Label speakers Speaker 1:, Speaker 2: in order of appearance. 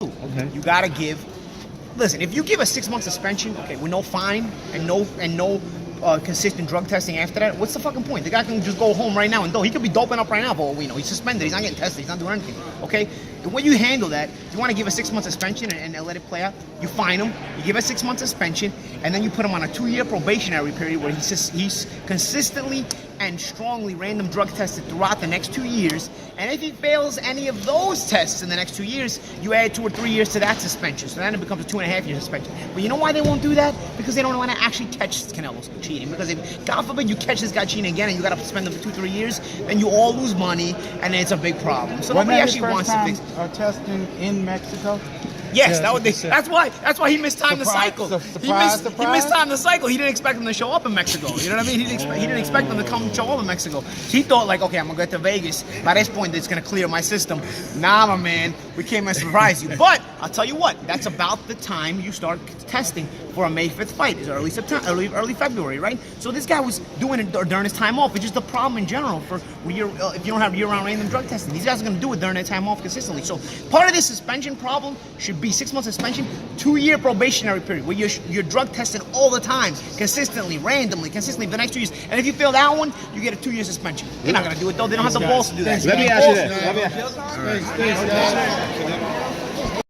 Speaker 1: Okay.
Speaker 2: You gotta give. Listen, if you give a 6-month suspension, okay, with no fine and no consistent drug testing after that, what's the fucking point? The guy can just go home right now and dope. He could be doping up right now for all we know. He's suspended. He's not getting tested. He's not doing anything. Okay? The way you handle that, you want to give a 6-month suspension and let it play out. You fine him. You give a 6-month suspension, and then you put him on a 2-year probationary period where he's consistently and strongly random drug tested throughout the next 2 years. And if he fails any of those tests in the next 2 years, you add 2 or 3 years to that suspension. So then it becomes a 2.5-year suspension. But you know why they won't do that? Because they don't want to actually catch Canelo cheating. Because if, God forbid, you catch this guy cheating again and you got to suspend him for 2-3 years, then you all lose money, and it's a big problem. So nobody actually wants to fix it.
Speaker 3: Testing in Mexico.
Speaker 2: Yes, that's why he missed time the cycle. He missed time the cycle. He didn't expect him to show up in Mexico. You know what I mean? He didn't expect him to come show up in Mexico. He thought like, okay, I'm gonna get to Vegas. By this point, it's gonna clear my system. Nah, my man, we came and surprised you. But I'll tell you what, that's about the time you start testing for a May 5th fight. It's early September, early February, right? So this guy was doing it during his time off. It's just a problem in general for if you don't have year-round random drug testing. These guys are gonna do it during their time off consistently. So part of this suspension problem should be 6-month suspension, 2-year probationary period where you're drug tested all the time, consistently, randomly, consistently for the next 2 years. And if you fail that one, you get a 2-year suspension. They're not gonna do it though. They don't have the balls to do that.
Speaker 1: Let me ask you that.